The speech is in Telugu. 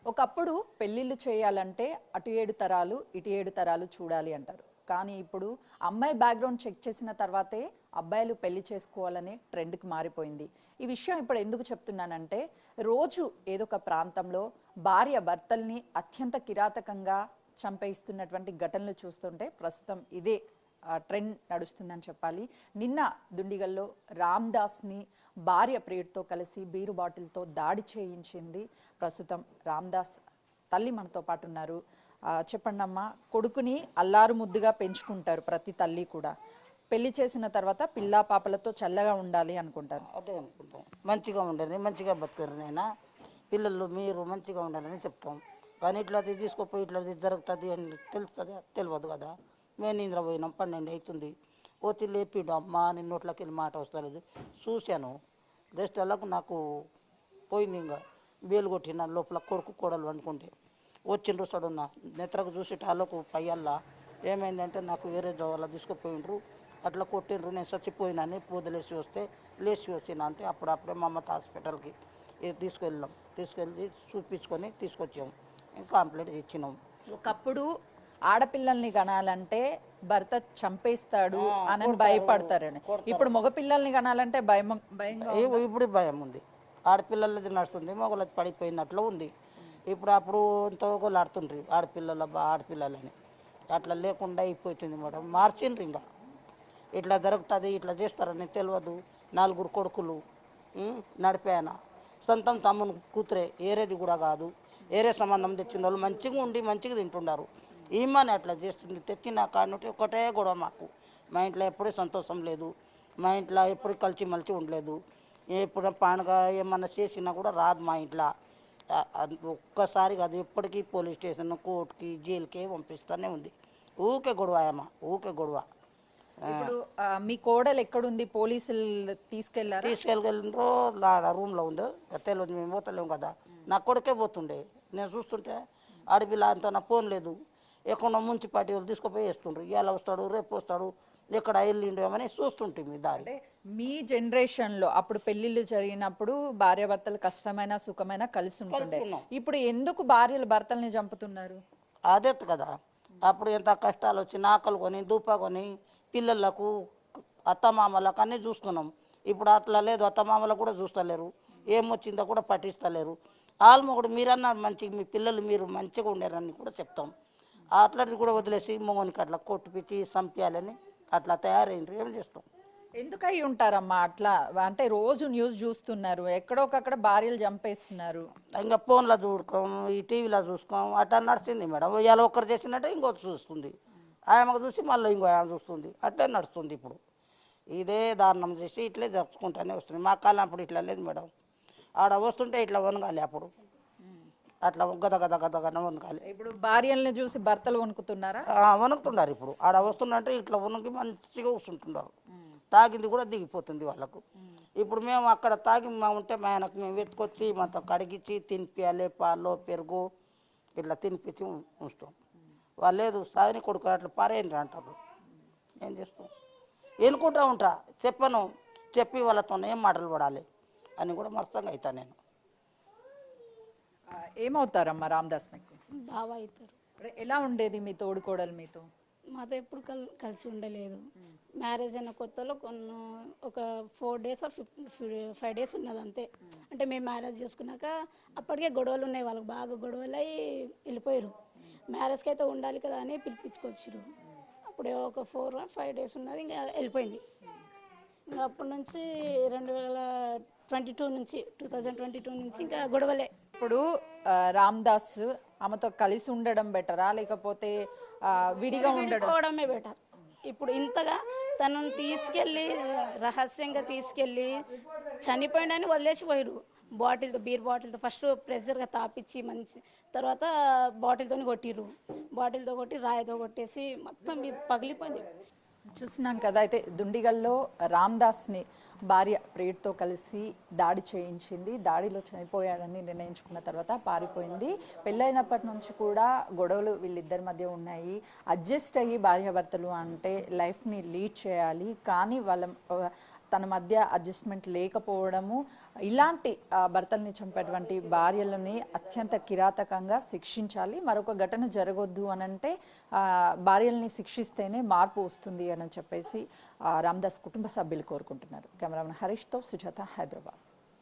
ఒకప్పుడు పెళ్ళిళ్ళు చేయాలంటే అటు 7 తరాలు ఇటు 7 తరాలు చూడాలి అంటారు. కానీ ఇప్పుడు అమ్మాయి బ్యాక్గ్రౌండ్ చెక్ చేసిన తర్వాతే అబ్బాయిలు పెళ్లి చేసుకోవాలనే ట్రెండ్కి మారిపోయింది. ఈ విషయం ఇప్పుడు ఎందుకు చెప్తున్నానంటే రోజు ఏదో ఒక ప్రాంతంలో భార్య భర్తల్ని అత్యంత కిరాతకంగా చంపేస్తున్నటువంటి ఘటనలు చూస్తుంటే ప్రస్తుతం ఇదే ట్రెండ్ నడుస్తుందని చెప్పాలి. నిన్న దుండిగల్లో రామ్దాస్ని భార్య ప్రియుడితో కలిసి బీరు బాటిల్తో దాడి చేయించింది. ప్రస్తుతం రామ్దాస్ తల్లి మనతో పాటు ఉన్నారు. చెప్పండి అమ్మా, కొడుకుని అల్లారు ముద్దుగా పెంచుకుంటారు ప్రతి తల్లి కూడా. పెళ్లి చేసిన తర్వాత పిల్లా పాపలతో చల్లగా ఉండాలి అనుకుంటారు. అదే అనుకుంటాం, మంచిగా ఉండాలి, మంచిగా బతకరు నైనా పిల్లలు మీరు మంచిగా ఉండాలని చెప్తాం. కానీ ఇట్లా తీసుకోపోయి ఇట్లా జరుగుతుంది అని తెలుస్తుంది తెలియదు కదా. మేము నిద్ర పోయినాం, 12 అవుతుంది. పోతే లేపిడు అమ్మ నిన్న నోట్లోకి వెళ్ళి మాట వస్తలేదు. చూశాను జస్ట్ అలాకు నాకు పోయింది. ఇంకా బేలు కొట్టిన లోపల కొడుకు కోడలు అనుకుంటే వచ్చిండ్రు సడున్న నెత్రకు చూసి టాలకు పయ్యల్లా ఏమైందంటే నాకు వేరే జవాళ్ళ తీసుకుపోయిండ్రు, అట్లా కొట్టిండ్రు, నేను చచ్చిపోయినాని పూదలేసి వస్తే లేచి వచ్చిన అంటే అప్పుడప్పుడే మమత హాస్పిటల్కి తీసుకెళ్ళి చూపించుకొని తీసుకొచ్చాము. ఇంకా కంప్లైంట్ ఇచ్చినాం. ఒకప్పుడు ఆడపిల్లల్ని కనాలంటే భర్త చంపేస్తాడు అని భయపడతారని, ఇప్పుడు మగపిల్లల్ని కనాలంటే భయంగా ఇప్పుడు భయం ఉంది. ఆడపిల్లలది నడుస్తుంది, మగలది పడిపోయినట్లు ఉంది. అప్పుడు ఎంతో ఆడుతుండ్రి ఆడపిల్లలని, అట్లా లేకుండా అయిపోతుంది మేడం. మార్చిండ్రు ఇంకా ఇట్లా జరుగుతుంది ఇట్లా చేస్తారని తెలియదు. 4 కొడుకులు నడిపాయన, సొంతం తమ్ముని కూతురే, ఏరేది కూడా కాదు. ఏరే సంబంధం తెచ్చిన వాళ్ళు మంచిగా ఉండి మంచిగా తింటున్నారు. ఈమని అట్లా చేస్తుంది. తెచ్చిన కానుంటే ఒకటే గొడవ మాకు. మా ఇంట్లో ఎప్పుడూ సంతోషం లేదు, మా ఇంట్లో ఎప్పుడు కలిసి మలిచి ఉండలేదు. ఎప్పుడు పండుగ ఏమన్నా చేసినా కూడా రాదు మా ఇంట్లో. ఒక్కసారి కాదు, ఎప్పటికీ పోలీస్ స్టేషన్ కోర్టుకి జైలుకే పంపిస్తూనే ఉంది. ఊకే గొడవ అమ్మ, ఊకే గొడవ. ఇప్పుడు మీ కోడలు ఎక్కడుంది? పోలీసులు తీసుకెళ్ళిండ్రో రూమ్లో ఉందో తెలియదు, మేము పోతలేము కదా. నా కొడుకే పోతుండే, నేను చూస్తుంటే ఆడపిల్ల అంతా నా ఫోన్ లేదు. ఎక్కడో మున్సిపాలిటీ వాళ్ళు తీసుకుపోయి వేస్తుండ్రు. ఇవాళ వస్తాడు రేపు వస్తాడు, ఎక్కడ వెళ్ళిండేమని చూస్తుంటే మీ దారి. మీ జనరేషన్ లో అప్పుడు పెళ్లిళ్ళు జరిగినప్పుడు భార్యాభర్తలు కష్టమైన సుఖమైన కలిసి ఉంటుండే. ఇప్పుడు ఎందుకు భార్యలు భర్తల్ని చంపుతున్నారు? అదే కదా, అప్పుడు ఎంత కష్టాలు వచ్చి ఆకలి కొని దూప కొని పిల్లలకు అత్తమామలకు అన్నీ చూసుకున్నాం. ఇప్పుడు అట్లా లేదు, అత్తమామలకు కూడా చూస్తలేరు, ఏమొచ్చిందో కూడా పట్టిస్తలేరు. ఆల్మొకడు మీరన్నా మంచిగా మీ పిల్లలు మీరు మంచిగా ఉండారని కూడా చెప్తాం. అట్లాంటిది కూడా వదిలేసి మొగనికి అట్లా కొట్టుపిచ్చి చంపేయాలని అట్లా తయారైండ్రు. ఏం చేస్తాం? ఎందుకై ఉంటారమ్మా అట్లా? అంటే రోజు న్యూస్ చూస్తున్నారు, ఎక్కడొకక్కడ భార్యలు చంపేస్తున్నారు. ఇంకా ఫోన్లో చూడుకోం, ఈ టీవీలో చూసుకోం, అట్లా నడుస్తుంది మేడం. ఇవాళ ఒక్కరు చేసినట్టే ఇంకోటి చూస్తుంది, ఆయనకు చూసి మళ్ళీ ఇంకో ఆయన చూస్తుంది, అట్లే నడుస్తుంది. ఇప్పుడు ఇదే దారుణం చేసి ఇట్లే జరుపుకుంటూనే వస్తుంది. మా కాలం అప్పుడు ఇట్లా లేదు మేడం. ఆడ వస్తుంటే ఇట్లా వనగాలి, అప్పుడు అట్లా గద గద గద గద వనగాలి. ఇప్పుడు భార్యల్ని చూసి భర్తలు వణుకుతున్నారా? వణుకుతున్నారు. ఇప్పుడు ఆడ వస్తుందంటే ఇట్లా వణుకి మంచిగా కూర్చుంటున్నారు. తాగింది కూడా దిగిపోతుంది వాళ్ళకు. ఇప్పుడు మేము అక్కడ తాగి ఉంటే మా ఆయనకు మేము వెతుకొచ్చి మొత్తం కడిగించి తినిపించాలి, పాలు పెరుగు ఇట్లా తినిపించి ఉంచుతాం. వాళ్ళు లేదు సాగిని కొడుకు అట్లా పారేయండి అంటారు. ఏం చేస్తాం? ఎన్నుకుంటా ఉంటా, చెప్పను, చెప్పి వాళ్ళతో ఏం మాటలు పడాలి అని కూడా మర్సంగా అవుతా. నేను ఏమవుతారమ్మా రామ్దాస్? మీకు బావ అవుతారు. ఎలా ఉండేది మీ తోడుకోడలు మీతో? మాతో ఎప్పుడు కలిసి ఉండలేదు. మ్యారేజ్ అయిన కొత్తలో ఒక 4 days 5 days ఉన్నది అంతే. అంటే మేము మ్యారేజ్ చేసుకున్నాక అప్పటికే గొడవలు ఉన్నాయి, వాళ్ళకి బాగా గొడవలు అయ్యి వెళ్ళిపోయారు. మ్యారేజ్కి అయితే ఉండాలి కదా అని పిలిపించుకొచ్చారు. అప్పుడే ఒక 4 or 5 days ఉన్నది, ఇంకా వెళ్ళిపోయింది. ఇంకా అప్పటి నుంచి 2022 నుంచి ఇంకా గొడవలే. ఇప్పుడు రామ్దాస్ ఆమెతో కలిసి ఉండడం బెటరా లేకపోతే విడిగా ఉండడమే బెటర్? ఇప్పుడు ఇంతగా తనను తీసుకెళ్ళి రహస్యంగా తీసుకెళ్ళి చనిపోయిండని వదిలేసిపోయారు. బీర్ బాటిల్తో ఫస్ట్ ప్రెషర్గా తాపించి మంచి తర్వాత బాటిల్తో కొట్టిర్రు. బాటిల్తో కొట్టి రాయితో కొట్టేసి మొత్తం పగిలిపోయింది. చూస్తున్నాం కదా. అయితే దుండిగల్లో రామ్దాస్ని భార్య ప్రియుడితో కలిసి దాడి చేయించింది. దాడిలో చనిపోయాడని నిర్ణయించుకున్న తర్వాత పారిపోయింది. పెళ్ళైనప్పటి నుంచి కూడా గొడవలు వీళ్ళిద్దరి మధ్య ఉన్నాయి. అడ్జస్ట్ అయ్యి భార్యాభర్తలు అంటే లైఫ్ని లీడ్ చేయాలి, కానీ వాళ్ళ తన మధ్య అడ్జస్ట్మెంట్ లేకపోవడము, ఇలాంటి భర్తల్ని చంపేటువంటి భార్యలని అత్యంత కిరాతకంగా శిక్షించాలి. మరొక ఘటన జరగొద్దు అనంటే భార్యల్ని శిక్షిస్తేనే మార్పు వస్తుంది అని చెప్పేసి రామ్దాస్ కుటుంబ సభ్యులు కోరుకుంటున్నారు. కెమెరామెన్ హరీష్తో సుజాత, హైదరాబాద్.